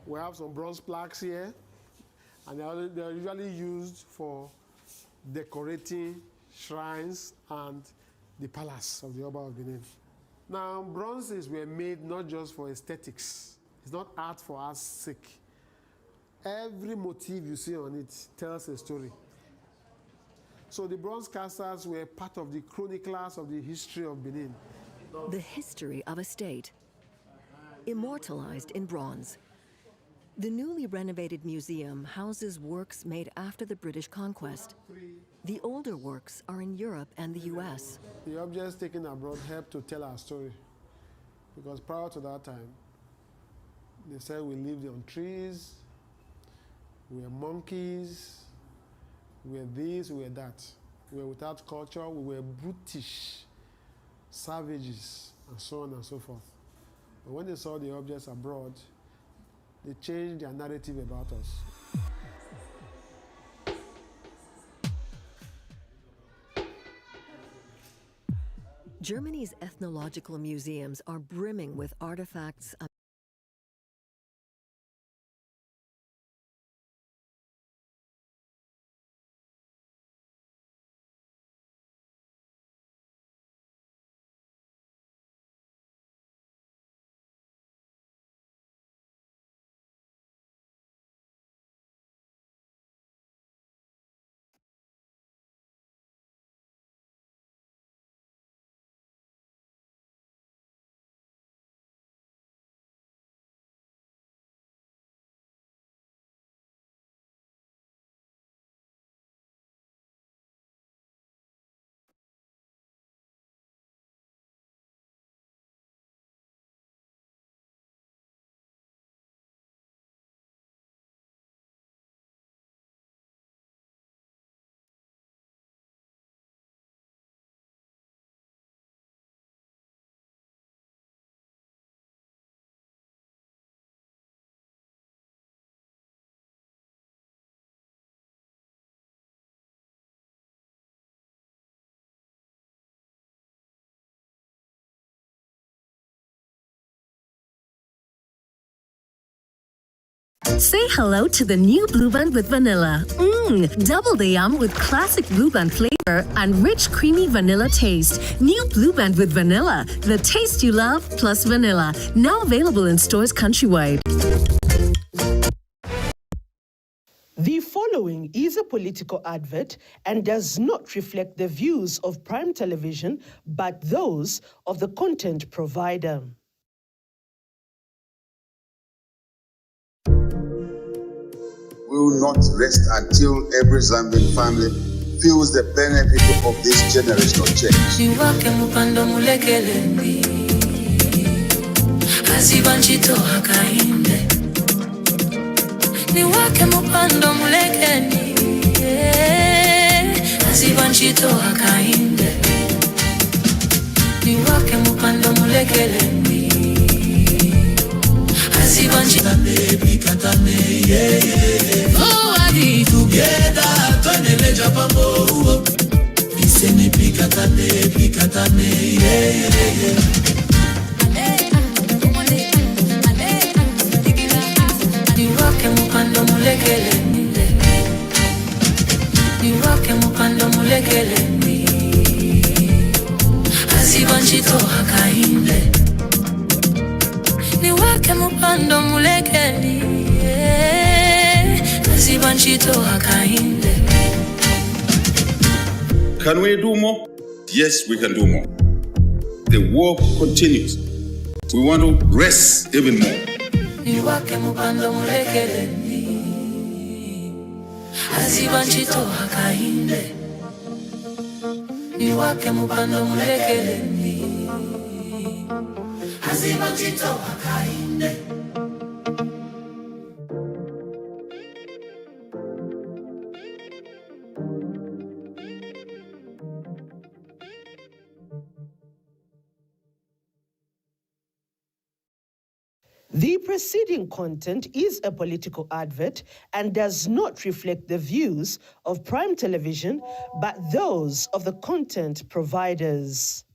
We have some bronze plaques here, and they're usually used for decorating shrines and the palace of the Oba of Benin. Now, bronzes were made not just for aesthetics. It's not art for art's sake. Every motif you see on it tells a story. So the bronze casters were part of the chroniclers of the history of Benin. The history of a state, immortalized in bronze. The newly renovated museum houses works made after the British conquest. The older works are in Europe and the US. The objects taken abroad help to tell our story, because prior to that time, they said we lived on trees, we were monkeys, we were this, we were that. We were without culture, we were brutish, savages, and so on and so forth. But when they saw the objects abroad, they changed their narrative about us. Germany's ethnological museums are brimming with artifacts of Say hello to the new Blue Band with vanilla. Double the yum with classic Blue Band flavor and rich, creamy vanilla taste. New Blue Band with vanilla, the taste you love plus vanilla. Now available in stores countrywide. The following is a political advert and does not reflect the views of Prime Television, but those of the content provider. We will not rest until every Zambian family feels the benefit of this generational change. Oh, adi together, tonele japambo. Piseni pikatane, yeah. Niwake mupando mulekele, niwake mupando mulekele, azibanchito hakainde. Niwake mupando mulekele. Can we do more? Yes, we can do more. The work continues. We want to rest even more. The preceding content is a political advert and does not reflect the views of Prime Television, but those of the content providers.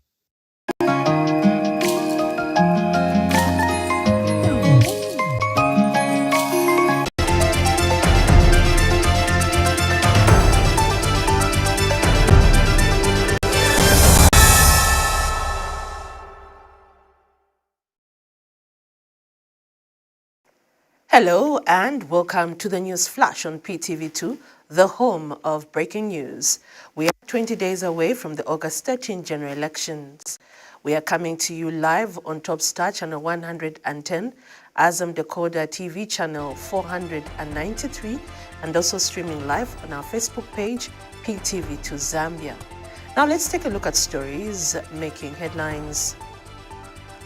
Hello and welcome to the News Flash on PTV2, the home of breaking news. We are 20 days away from the August 13 general elections. We are coming to you live on TopStar Channel 110, Azam TV Channel 493, and also streaming live on our Facebook page, PTV2 Zambia. Now let's take a look at stories making headlines.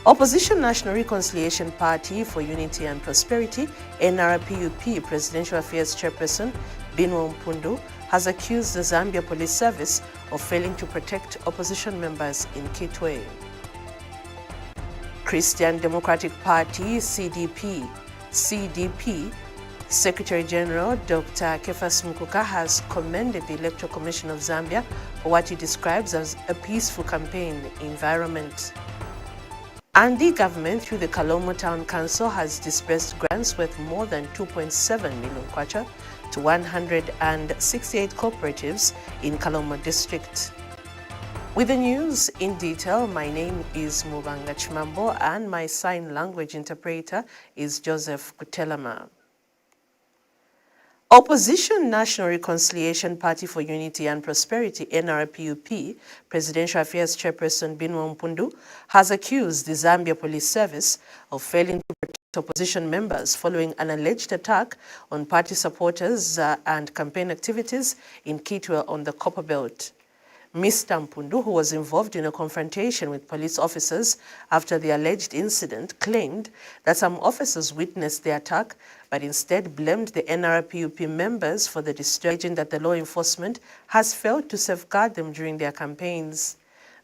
Opposition National Reconciliation Party for Unity and Prosperity, NRPUP Presidential Affairs Chairperson Binwa Mpundu has accused the Zambia Police Service of failing to protect opposition members in Kitwe. Christian Democratic Party CDP Secretary General Dr. Kefas Mukuka has commended the Electoral Commission of Zambia for what he describes as a peaceful campaign environment. And the government, through the Kalomo Town Council, has disbursed grants worth more than 2.7 million kwacha to 168 cooperatives in Kalomo district. With the news in detail, my name is Mubanga Chimambo and my sign language interpreter is Joseph Kutelama. Opposition National Reconciliation Party for Unity and Prosperity, NRPUP, Presidential Affairs Chairperson Binwa Mpundu has accused the Zambia Police Service of failing to protect opposition members following an alleged attack on party supporters and campaign activities in Kitwe on the Copper Belt. Mr. Mpundu, who was involved in a confrontation with police officers after the alleged incident, claimed that some officers witnessed the attack but instead blamed the NRPUP members for the disturbance, that the law enforcement has failed to safeguard them during their campaigns.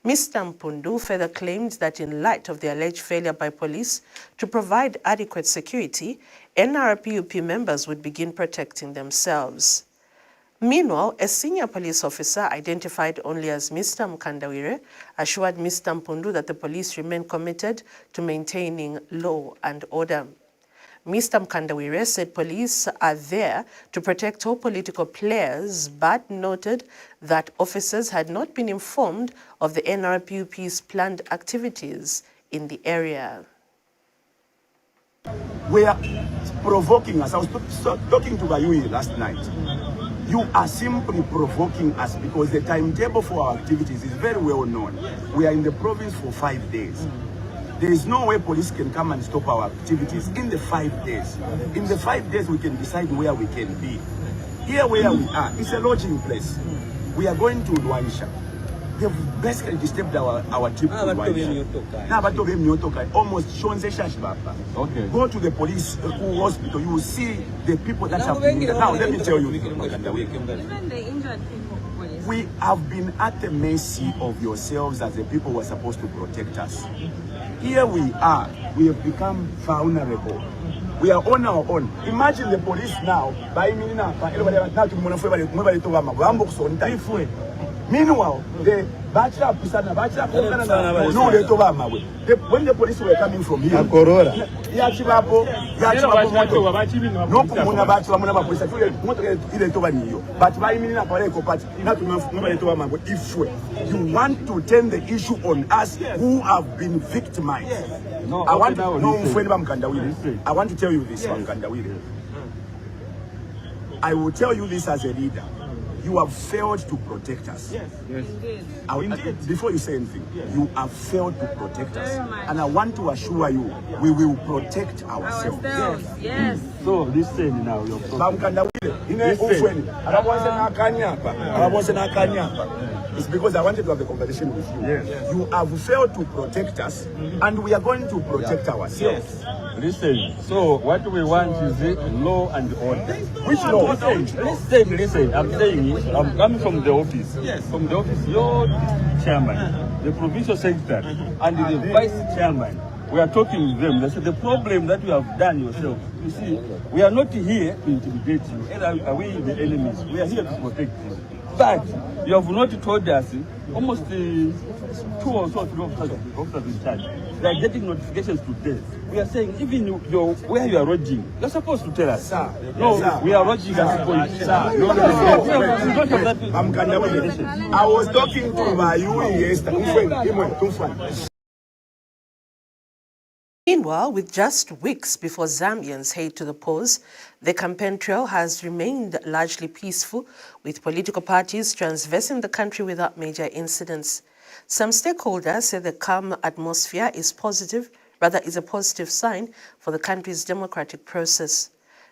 Mr. Mpundu further claimed that in light of the alleged failure by police to provide adequate security, NRPUP members would begin protecting themselves. Meanwhile, a senior police officer, identified only as Mr. Mkandawire, assured Mr. Mpundu that the police remain committed to maintaining law and order. Mr. Mkandawire said police are there to protect all political players, but noted that officers had not been informed of the NRPUP's planned activities in the area. We are provoking us. I was talking to Bayui last night. You are simply provoking us because the timetable for our activities is very well known. We are in the province for 5 days. There is no way police can come and stop our activities in the 5 days. In the 5 days, we can decide where we can be. Here where we are, it's a lodging place. We are going to Luanisha. They've basically disturbed our trip to Luanisha. Almost Shonze Shashbapa. Okay. Go to the police hospital, you will see the people that have been. Now, let me tell you. Even the injured people, police. We have been at the mercy of yourselves as the people who are supposed to protect us. Here we are, we have become vulnerable. We are on our own. Imagine the police now, meanwhile, the when the police were coming from here, if you want to turn the issue on us who have been victimized, I want to tell you this, I will tell you this as a leader. You have failed to protect us. Yes. Before you say anything, you have failed to protect us. And I want to assure you, we will protect ourselves. Yes. So listen now, your problem. It's because I wanted to have a conversation with you. Yes. You have failed to protect us, and we are going to protect ourselves. Yes. Listen, so what we want is law and order. Which law? Listen, I'm saying it. I'm coming from the office. Yes. From the office, your chairman, the provincial secretary, and the vice chairman. We are talking with them. They said the problem that you have done yourself. You see, we are not here to intimidate you. Either are we the enemies? We are here to protect you. But you have not told us almost 2 or so officers in charge. They are getting notifications today. We are saying even where you are lodging, you're supposed to tell us. Sir. No, sir. We are lodging at point. I was talking to my yesterday. Meanwhile, with just weeks before Zambians head to the polls, the campaign trail has remained largely peaceful, with political parties traversing the country without major incidents. Some stakeholders say the calm atmosphere is a positive sign for the country's democratic process.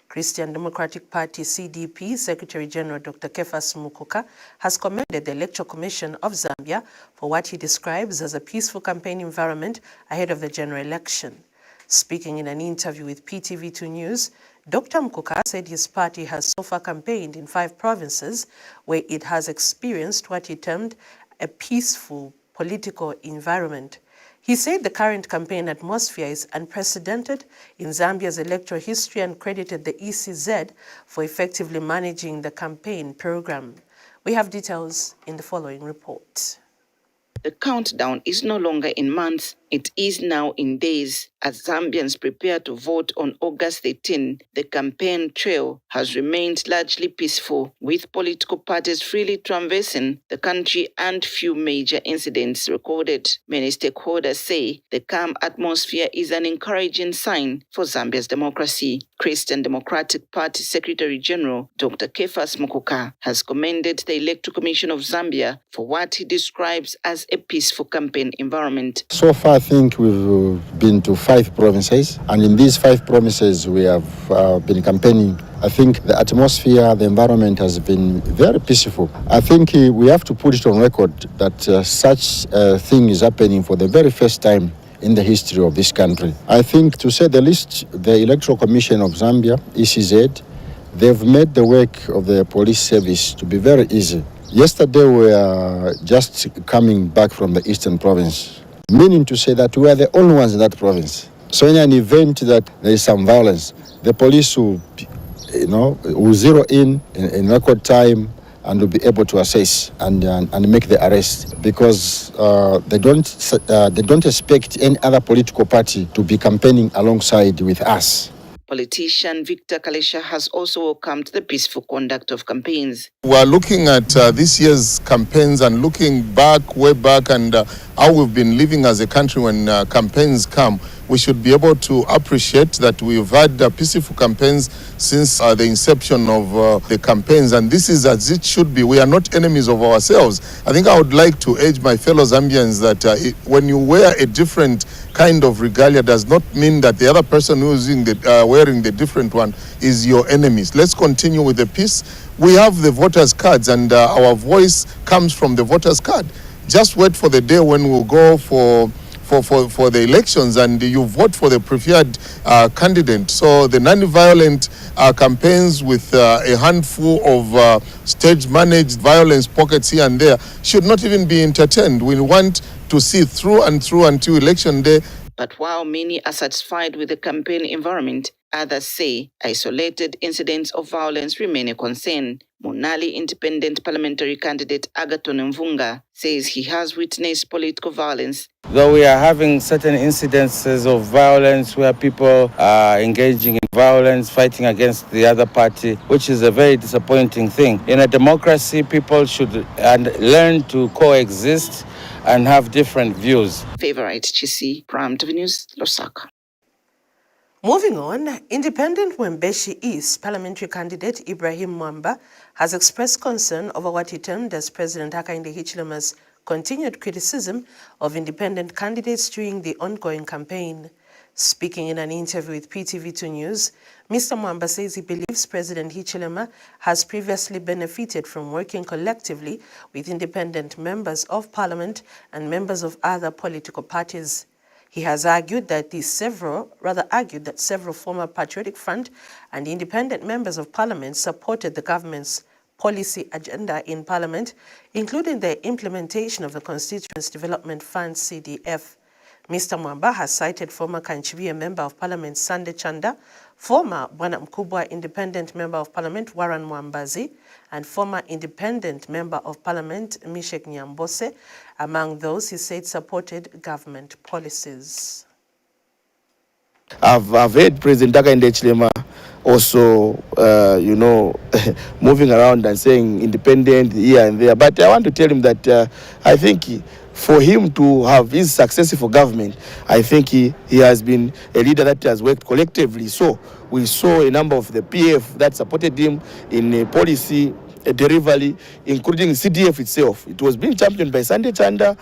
Christian Democratic Party CDP Secretary General Dr. Kefas Mukuka has commended the Electoral Commission of Zambia for what he describes as a peaceful campaign environment ahead of the general election. Speaking in an interview with PTV2 News, Dr. Mukuka said his party has so far campaigned in 5 provinces where it has experienced what he termed a peaceful political environment. He said the current campaign atmosphere is unprecedented in Zambia's electoral history and credited the ECZ for effectively managing the campaign program. We have details in the following report. The countdown is no longer in months, it is now in days. As Zambians prepare to vote on August 13, the campaign trail has remained largely peaceful, with political parties freely traversing the country and few major incidents recorded. Many stakeholders say the calm atmosphere is an encouraging sign for Zambia's democracy. Christian Democratic Party Secretary General Dr. Kefas Mukuka has commended the Electoral Commission of Zambia for what he describes as a peaceful campaign environment. So far, I think we've been to 5 provinces, and in these 5 provinces we have been campaigning. I think the atmosphere, the environment has been very peaceful. I think we have to put it on record that such a thing is happening for the very first time in the history of this country. I think, to say the least, the Electoral Commission of Zambia, ECZ, they've made the work of the police service to be very easy. Yesterday we were just coming back from the Eastern Province, meaning to say that we are the only ones in that province. So in an event that there is some violence, the police will zero in record time and will be able to assess and make the arrest, because they don't expect any other political party to be campaigning alongside with us. Politician Victor Kalesha has also welcomed the peaceful conduct of campaigns. We are looking at this year's campaigns and looking way back, and how we've been living as a country when campaigns come. We should be able to appreciate that we've had peaceful campaigns since the inception of the campaigns, and this is as it should be. We are not enemies of ourselves. I think I would like to urge my fellow Zambians that when you wear a different kind of regalia does not mean that the other person who is wearing the different one is your enemies. Let's continue with the peace. We have the voters' cards, and our voice comes from the voters' card. Just wait for the day when we'll go for the elections and you vote for the preferred candidate. So the non-violent campaigns with a handful of stage-managed violence pockets here and there should not even be entertained. We want to see through and through until election day. But while many are satisfied with the campaign environment, others say isolated incidents of violence remain a concern. Monali independent parliamentary candidate Agaton Mvunga says he has witnessed political violence. Though we are having certain incidences of violence where people are engaging in violence, fighting against the other party, which is a very disappointing thing. In a democracy, people should learn to coexist and have different views. Favorite Chisi, Prime TV News, Lusaka. Moving on, independent Wembeshi East parliamentary candidate Ibrahim Mwamba has expressed concern over what he termed as President Hakainde Hichilema's continued criticism of independent candidates during the ongoing campaign. Speaking in an interview with PTV2 News, Mr. Mwamba says he believes President Hichilema has previously benefited from working collectively with independent members of parliament and members of other political parties. He has argued that several former Patriotic Front and independent members of parliament supported the government's policy agenda in parliament, including the implementation of the Constituents Development Fund CDF. Mr. Mwamba has cited former Kanchibia Member of Parliament Sande Chanda, former Bwana Mkubwa Independent Member of Parliament Warren Mwambazi, and former Independent Member of Parliament Mishek Nyambose, among those he said supported government policies. I've heard President Hakainde Hichilema also, moving around and saying independent here and there. But I want to tell him that I think for him to have his successful government, I think he has been a leader that has worked collectively. So we saw a number of the PF that supported him in a policy delivery, including CDF itself. It was being championed by Sunday Chanda.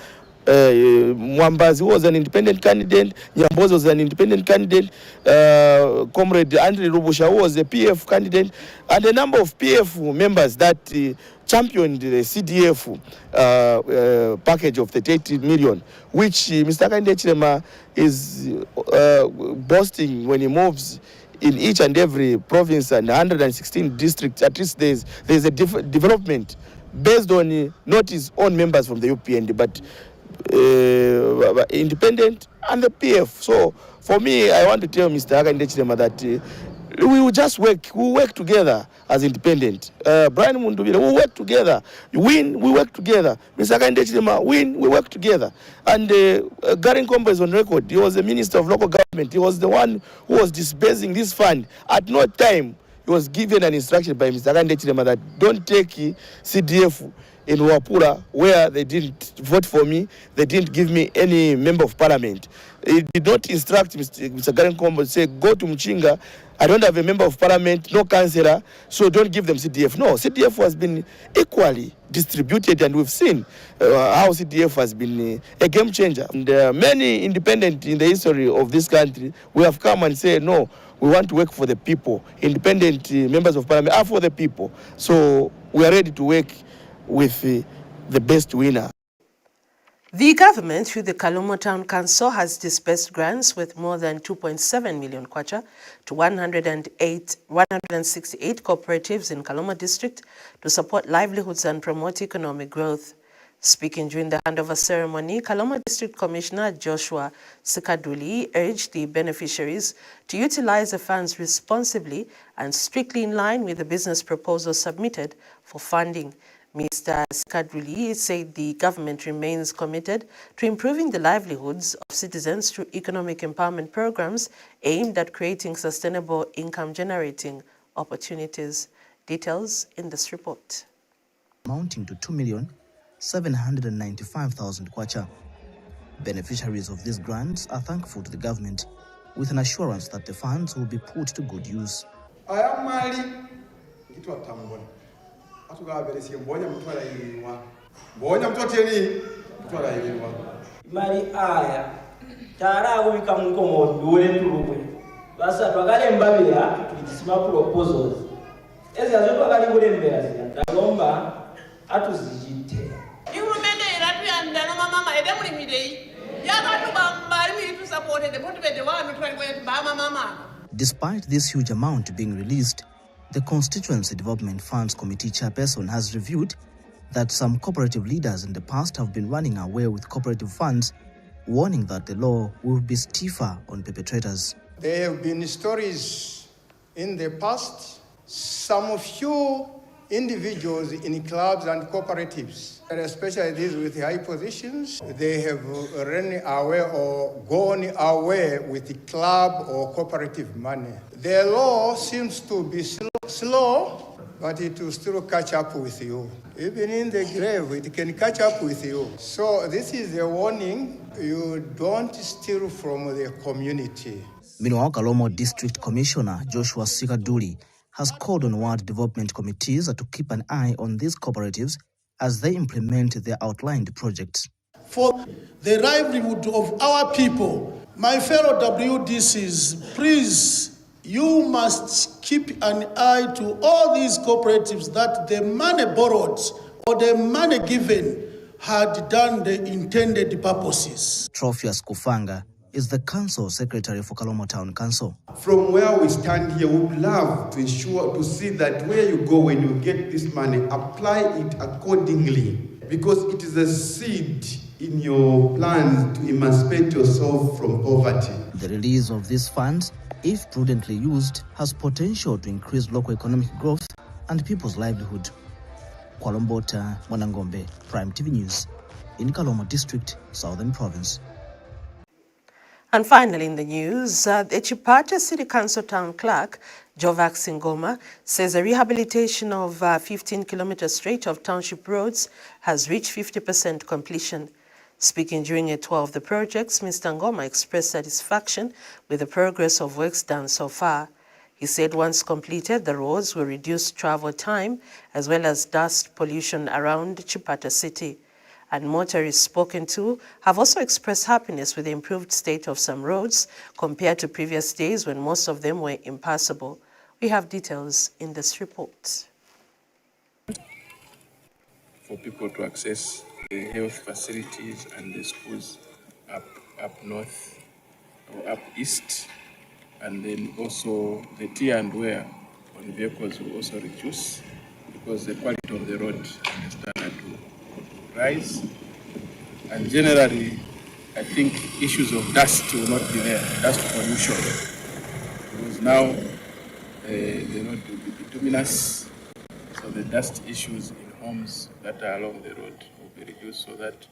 Mwambazi was an independent candidate, Nyambozo was an independent candidate, Comrade Andre Rubusha was a PF candidate, and a number of PF members that championed the CDF package of 38 million, which Mr. Kande Chilema is boasting when he moves in each and every province and 116 districts. At least there's a development based on not his own members from the UPND, but independent and the PF. So for me, I want to tell Mr. Kande Chilema that we will just work. We will work together as independent. Brian Mundubile, we will work together. Win, we work together. Mr. Kande Chilema, win, we work together. And Garen Kombo is on record. He was the Minister of Local Government. He was the one who was disbursing this fund. At no time, he was given an instruction by Mr. Kande Chilema that don't take CDF in Wapura, where they didn't vote for me, they didn't give me any member of parliament. He did not instruct Mr. Garen Kombo to say, go to Mchinga, I don't have a member of parliament, no councillor, so don't give them CDF. No, CDF has been equally distributed, and we've seen how CDF has been a game changer. And many independent in the history of this country, we have come and said, no, we want to work for the people. Independent members of parliament are for the people. So we are ready to work with the best winner. The government, through the Kalomo Town Council, has disbursed grants with more than 2.7 million kwacha to 168 cooperatives in Kalomo district to support livelihoods and promote economic growth. Speaking during the handover ceremony, Kalomo District Commissioner Joshua Sikaduli urged the beneficiaries to utilize the funds responsibly and strictly in line with the business proposal submitted for funding. Mr. Sikaduli said the government remains committed to improving the livelihoods of citizens through economic empowerment programs aimed at creating sustainable income-generating opportunities. Details in this report. Amounting to 2,795,000 kwacha. Beneficiaries of these grants are thankful to the government with an assurance that the funds will be put to good use. Mali aya tara wika mkomo dole turubwe basa twagale mbabira tukisima proposals ezi azoto kali kulembera zitagomba atuzijite ihumende iratu yandana mama ede mulimidei yakatu bambari militu support the motivate wa mitwali kwa bama mama. Despite this huge amount being released, the Constituency Development Funds Committee chairperson has reviewed that some cooperative leaders in the past have been running away with cooperative funds, warning that the law will be stiffer on perpetrators. There have been stories in the past, some few individuals in clubs and cooperatives, and especially these with high positions, they have run away or gone away with the club or cooperative money. The law seems to be slow, but it will still catch up with you. Even in the grave, it can catch up with you. So this is a warning. You don't steal from the community. Meanwhile, Kalomo District Commissioner Joshua Sikaduli has called on ward development committees to keep an eye on these cooperatives as they implement their outlined projects. For the livelihood of our people, my fellow WDCs, please, you must keep an eye to all these cooperatives that the money borrowed or the money given had done the intended purposes. Trophius Kufanga is the Council Secretary for Kalomo Town Council. From where we stand here, we would love to ensure to see that where you go when you get this money, apply it accordingly, because it is a seed in your plans to emancipate yourself from poverty. The release of these funds, if prudently used, has potential to increase local economic growth and people's livelihood. Kwalombota Mwanangombe, Prime TV News, in Kalomo District, Southern Province. And finally in the news, the Chipata City Council Town Clerk, Jovac Singoma, says the rehabilitation of 15 kilometer stretch of township roads has reached 50% completion. Speaking during a tour of the projects, Mr. Ngoma expressed satisfaction with the progress of works done so far. He said once completed, the roads will reduce travel time as well as dust pollution around Chipata city. And motorists spoken to have also expressed happiness with the improved state of some roads compared to previous days when most of them were impassable. We have details in this report. For people to access the health facilities and the schools up north or up east, and then also the tear and wear on vehicles will also reduce because the quality of the road and the standard will rise. And generally, I think issues of dust will not be there, dust pollution, because now the road will be bituminous, so the dust issues in homes that are along the road will be reduced so that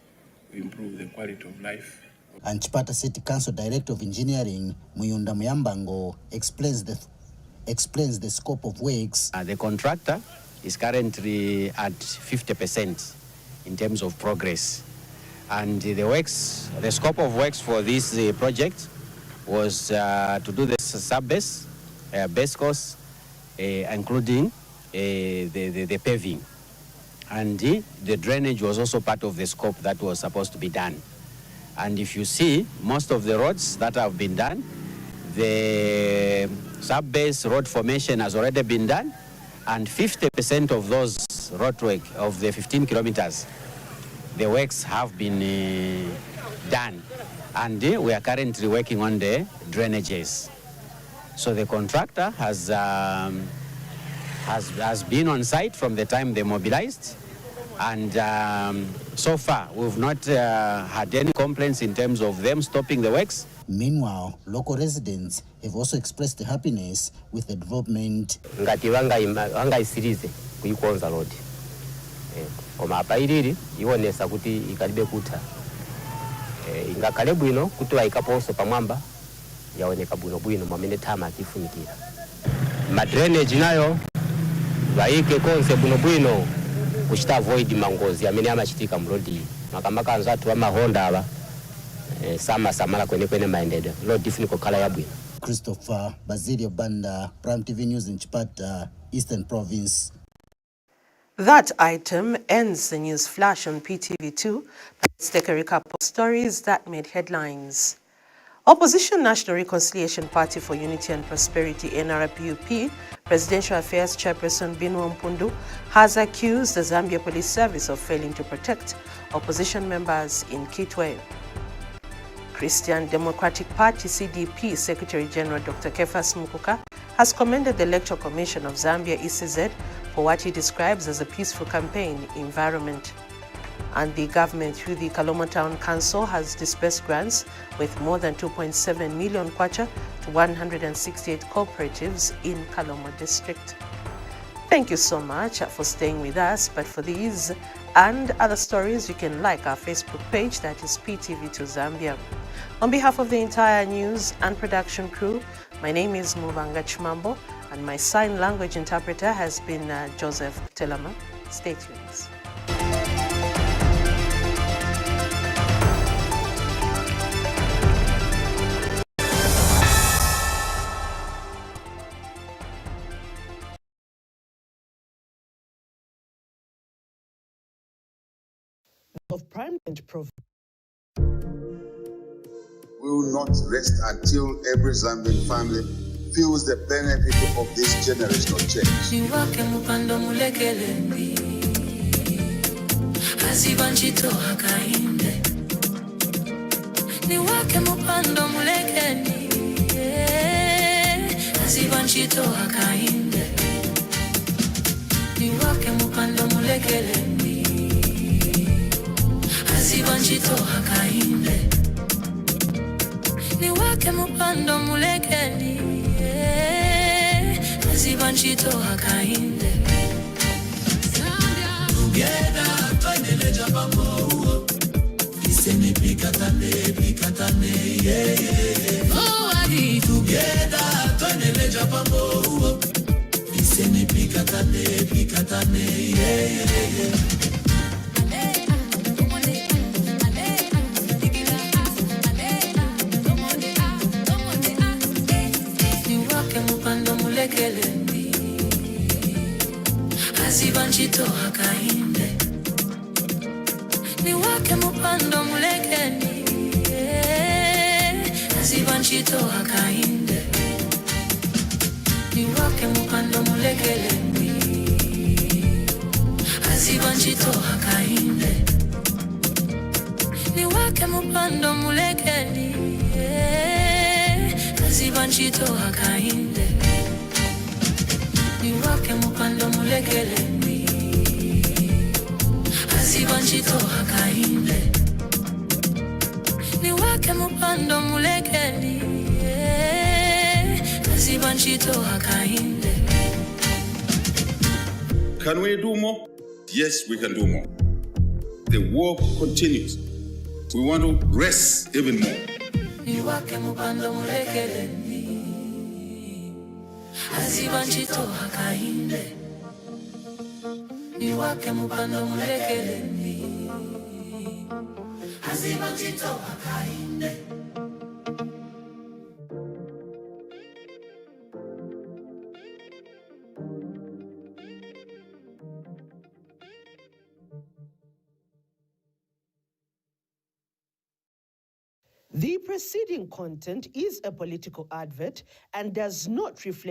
we improve the quality of life. And Chipata City Council Director of Engineering, Muyunda Muyambango, explains the scope of works. The contractor is currently at 50% in terms of progress. And the scope of works for this project was to do the sub-base, base course, including the paving. And the drainage was also part of the scope that was supposed to be done. And if you see, most of the roads that have been done, the sub-base road formation has already been done, and 50% of those road work, of the 15 kilometers, the works have been done. And we are currently working on the drainages. So the contractor has been on site from the time they mobilized, and so far we've not had any complaints in terms of them stopping the works. Meanwhile, local residents have also expressed happiness with the development. Ngati wanga isirize kuikonza road. Koma apa ilili ionesa kuti ikalibe kuta. Ingakale bwino kuti waikaponso pamwamba yaoneka bwino mwamene tama atifunikira. Ma drainage nayo waike konse bwino kuchita avoid mangozi amene amachitika mrodi. Makamaka anzatu wa mahonda aba samala kwene maendedwe. Road ifuniko kala ya bwino. Christopher Basilio Banda, Prime TV News in Chipata, Eastern Province. That item ends the news flash on PTV2. Let's take a recap of stories that made headlines. Opposition National Reconciliation Party for Unity and Prosperity, NRPUP, Presidential Affairs Chairperson Binwa Mpundu has accused the Zambia Police Service of failing to protect opposition members in Kitwe. Christian Democratic Party CDP Secretary General Dr. Kefas Mukuka has commended the Electoral Commission of Zambia ECZ for what he describes as a peaceful campaign environment. And the government through the Kaloma Town Council has dispersed grants with more than 2.7 million kwacha to 168 cooperatives in Kaloma district. Thank you so much for staying with us. But for these and other stories, you can like our Facebook page, that is PTV2 Zambia. On behalf of the entire news and production crew, my name is Mubanga Chumambo, and my sign language interpreter has been Joseph Telama. Stay tuned. Of prime and province. We will not rest until every Zambian family feels the benefit of this generational change. Niwake mupando mulekele azibanchito hakainde. Niwake mupando mulekele azibanchito hakainde. Niwake mupando mulekele azibanchito hakainde. Niwake mupando mulekele azibanchito hakainde. Together twaneleja pamoja iseme pikatane yeah. Oh together twaneleja pamoja iseme pikatane yeah. mulekeleni azibanchito hakainde ni wake mupando mulekeni azibanchito hakainde ni wake mupando mulekeleni azibanchito hakainde ni wake mupando mulekeni azibanchito hakainde ni wake mupando mulekeleni azibanchito hakainde ni wake mupando mulekeni azibanchito hakainde. Can we do more? Yes, we can do more. The work continues. We want to rest even more. Ni wake mupando mulekeleni azibanchito hakainde ni wake mupando mulekeleni azibanchito hakainde. The preceding content is a political advert and does not reflect